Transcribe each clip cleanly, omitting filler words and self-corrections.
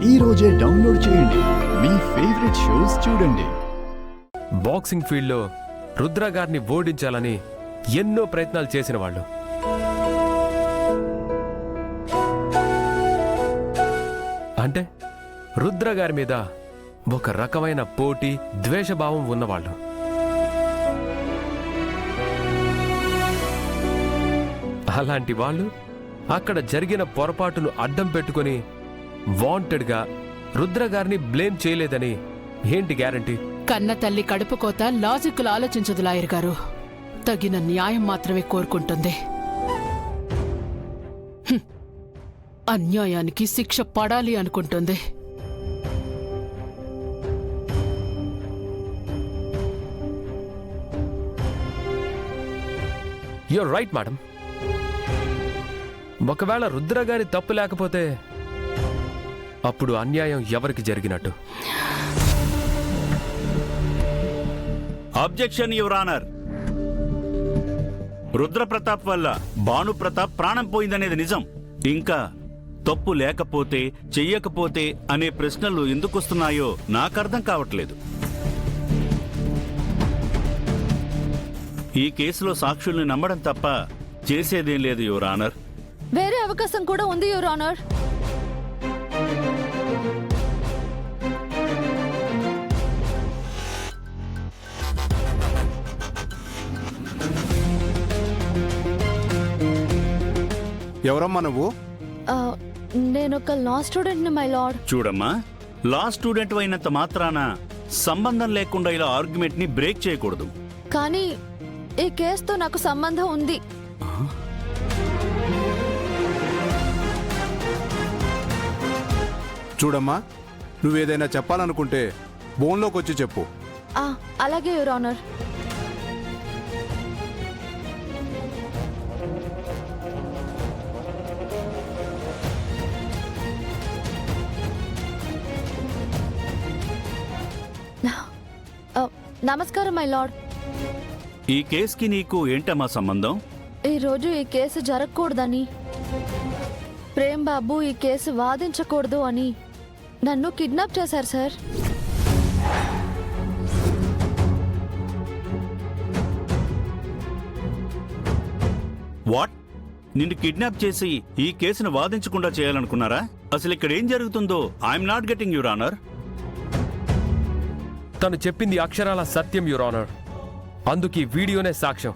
ఈ రోజే డౌన్లోడ్ చేయండి. మీ ఫేవరెట్ షోస్ చూడండి. బాక్సింగ్ ఫీల్డ్లో రుద్ర గారిని ఓడించాలని ఎన్నో ప్రయత్నాలు చేసిన వాళ్ళు. అంటే రుద్ర గారి మీద ఒక రకమైన పోటీ, ద్వేషభావం ఉన్నవాళ్ళు. అలాంటి వాళ్ళు అక్కడ జరిగిన పొరపాటును అడ్డం పెట్టుకుని వాంటెడ్గా రుద్ర గారిని బ్లేమ్ చేయలేదని ఏంటి గ్యారంటీ? కన్న తల్లి కడుపు కోత లాజిక్లు ఆలోచించదు లాయర్ గారు. తగిన న్యాయం మాత్రమే కోరుకుంటుంది. అన్యాయానికి శిక్ష పడాలి అనుకుంటుంది. You're right madam. ఒకవేళ రుద్ర గారి తప్పు లేకపోతే అప్పుడు అన్యాయం ఎవరికి జరిగినట్టు? Objection your honour. Rudra Pratap వల్ల భాను ప్రతాప్ ప్రాణం పోయిందనేది నిజం. ఇంకా తప్పు లేకపోతే, చెయ్యకపోతే అనే ప్రశ్నలు ఎందుకు వస్తున్నాయో నాకు అర్థం కావట్లేదు. ఈ కేసులో సాక్షుల్ని నమ్మడం తప్ప చేసేదేం లేదు యువర్ ఆనర్. వేరే అవకాశం కూడా ఉంది యువర్ ఆనర్. ఎవరమ్మా నువ్వు? నేనొక లా స్టూడెంట్ ని మై లార్డ్. చూడమ్మా, లా స్టూడెంట్ అయినంత మాత్రాన సంబంధం లేకుండా ఇలా ఆర్గ్యుమెంట్ ని బ్రేక్ చేయకూడదు. కానీ ఈ కేసుతో నాకు సంబంధం ఉంది. చూడమ్మా, నువ్వేదైనా చెప్పాలనుకుంటే బోన్లోకి వచ్చి చెప్పు. అలాగే యువర్ ఆనర్. నమస్కారం మై లార్డ్. ఈ కేసుకి నీకు ఏంటమ్మా సంబంధం? ఈ రోజు ఈ కేసు జరగకూడదని, ప్రేమ్ బాబు ఈ కేసు వాదించకూడదు అని నన్ను కిడ్నాప్ చేశారు సార్. వాట్? నిన్ను కిడ్నాప్ చేసి ఈ కేసును వాదించకుండా చేయాలనుకున్నారా? అసలు ఇక్కడ ఏం జరుగుతుందో I'm not getting your honour. తను చెప్పింది అక్షరాల సత్యం యువర్ ఆనర్. అందుకు ఈ వీడియోనే సాక్ష్యం.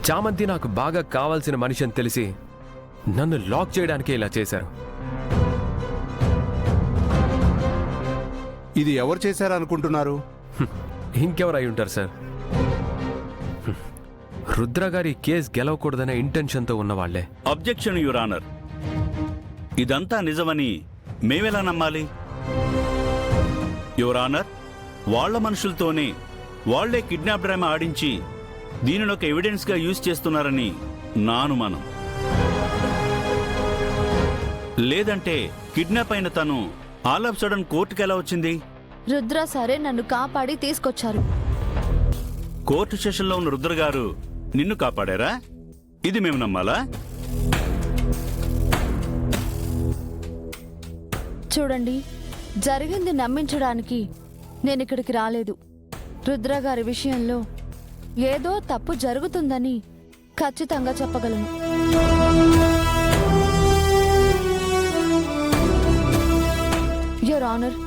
చామంతి నాకు బాగా కావాల్సిన మనిషి అని తెలిసి నన్ను లాక్ చేయడానికే ఇలా చేశారు. ఇది ఎవరు చేశారనుకుంటున్నారు? ఇంకెవరు అయి ఉంటారు సార్? రుద్ర గారి కేసు గెలవకూడదనే ఇంటెన్షన్తో ఉన్నవాళ్లే. Objection your honour. ఇదంతా నిజమని మేమెలా నమ్మాలి? యువర్ ఆనర్, వాళ్ల మనుషులతోనే వాళ్లే కిడ్నాప్ డ్రామా ఆడించి దీనిని ఒక ఎవిడెన్స్ గా యూజ్ చేస్తున్నారని నా అనుమానం. లేదంటే కిడ్నాప్ అయిన తను ఆల్ ఆఫ్ సడన్ కోర్టుకి ఎలా వచ్చింది? రుద్ర సరే నన్ను కాపాడి తీసుకొచ్చారు. కోర్టు సెషన్లో ఉన్న రుద్ర గారు నిన్ను కాపాడారా? ఇది మేము నమ్మాలా? చూడండి, జరిగింది నమ్మించడానికి నేను ఇక్కడికి రాలేదు. రుద్ర గారి విషయంలో ఏదో తప్పు జరుగుతుందని ఖచ్చితంగా చెప్పగలను. యువర్ ఆనర్,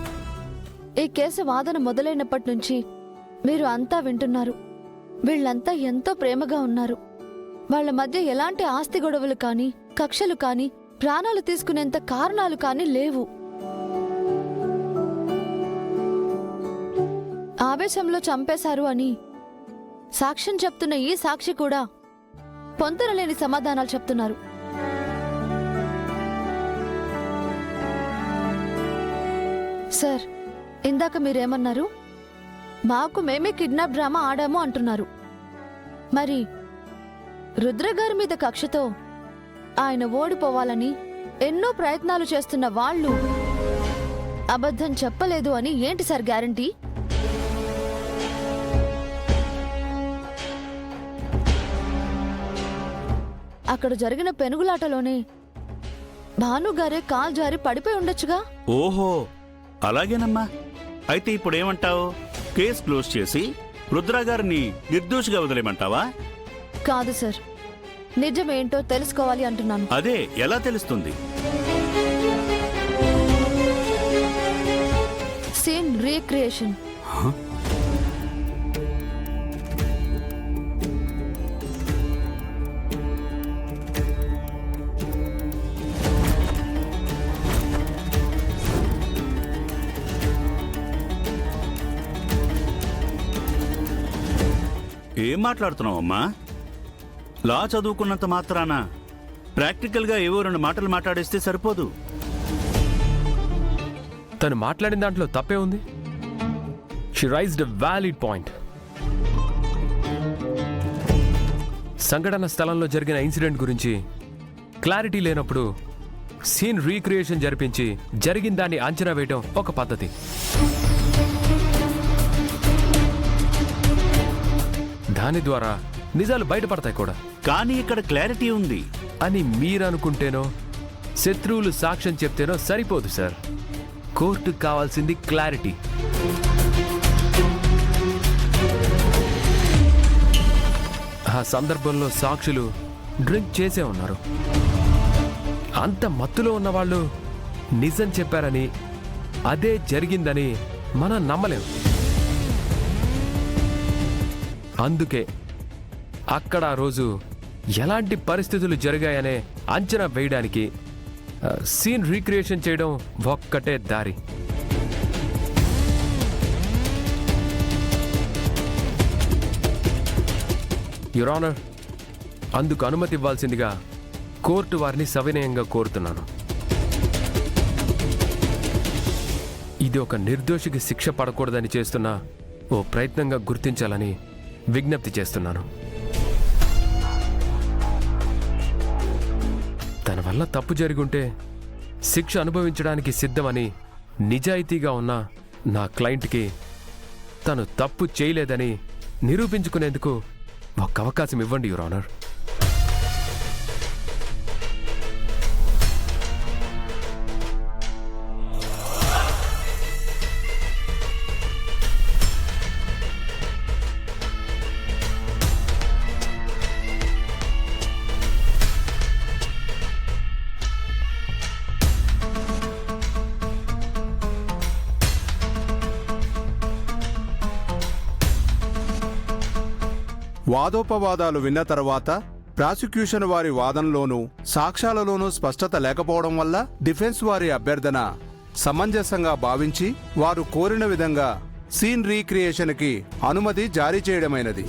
ఈ కేసు వాదన మొదలైనప్పటి నుంచి మీరు అంతా వింటున్నారు. వీళ్ళంతా ఎంతో ప్రేమగా ఉన్నారు. వాళ్ల మధ్య ఎలాంటి ఆస్తి గొడవలు కానీ, కక్షలు కానీ, ప్రాణాలు తీసుకునేంత కారణాలు కానీ లేవు. ఆవేశంలో చంపేశారు అని సాక్ష్యం చెప్తున్న ఈ సాక్షి కూడా పొంతనలేని సమాధానాలు చెప్తున్నారు. సార్, ఇందాక మీరేమన్నారు? మాకు మేమే కిడ్నాప్ డ్రామా ఆడాము అంటున్నారు. మరి రుద్రగారి మీద కక్షతో ఆయన ఓడిపోవాలని ఎన్నో ప్రయత్నాలు చేస్తున్న వాళ్ళు అబద్ధం చెప్పలేదు అని ఏంటి సార్ గ్యారంటీ? అక్కడ జరిగిన పెనుగులాటలోనే భానుగారే కాల్ జారి పడిపోయి ఉండొచ్చుగా. ఓహో అలాగేనమ్మా. అయితే ఇప్పుడేమంటావు? కేసు క్లోజ్ చేసి రుద్ర గారిని నిర్దోషిగా వదిలేమంటావా? కాదు సార్, నిజమేంటో తెలుసుకోవాలి అంటున్నాను. అదే ఎలా తెలుస్తుంది? Scene recreation. ఏం మాట్లాడుతున్నావమ్మా? లా చదువుకున్నంత మాత్రాన ప్రాక్టికల్గా ఏవో 2 మాటలు మాట్లాడేస్తే సరిపోదు. తను మాట్లాడిన దాంట్లో తప్పే ఉంది. She raised a valid point. సంఘటన స్థలంలో జరిగిన ఇన్సిడెంట్ గురించి క్లారిటీ లేనప్పుడు సీన్ రీక్రియేషన్ జరిపించి జరిగిన దాన్ని అంచనా వేయడం ఒక పద్ధతి. దాని ద్వారా నిజాలు బయటపడతాయి కూడా. కానీ ఇక్కడ క్లారిటీ ఉంది అని మీరనుకుంటేనో శత్రువులు సాక్ష్యం చెప్తేనో సరిపోదు సార్. కోర్టుకు కావాల్సింది క్లారిటీ. ఆ సందర్భంలో సాక్షులు డ్రింక్ చేసే ఉన్నారు. అంత మత్తులో ఉన్నవాళ్ళు నిజం చెప్పారని, అదే జరిగిందని మనం నమ్మలేం. అందుకే అక్కడ ఆ రోజు ఎలాంటి పరిస్థితులు జరిగాయనే అంచనా వేయడానికి సీన్ రీక్రియేషన్ చేయడం ఒక్కటే దారి. యువర్ ఆనర్, అందుకు అనుమతి ఇవ్వాల్సిందిగా కోర్టు వారిని సవినయంగా కోరుతున్నాను. ఇది ఒక నిర్దోషికి శిక్ష పడకూడదని చేస్తున్న ఓ ప్రయత్నంగా గుర్తించాలని విజ్ఞప్తి చేస్తున్నాను. తన వల్ల తప్పు జరిగుంటే శిక్ష అనుభవించడానికి సిద్ధమని నిజాయితీగా ఉన్న నా క్లయింట్కి తను తప్పు చేయలేదని నిరూపించుకునేందుకు ఒక అవకాశం ఇవ్వండి యువర్ ఆనర్. వాదోపవాదాలు విన్న తర్వాత ప్రాసిక్యూషన్ వారి వాదనలోనూ సాక్ష్యాలలోనూ స్పష్టత లేకపోవడం వల్ల డిఫెన్స్ వారి అభ్యర్థన సమంజసంగా భావించి వారు కోరిన విధంగా సీన్ రీక్రియేషన్కి అనుమతి జారీ చేయడమైనది.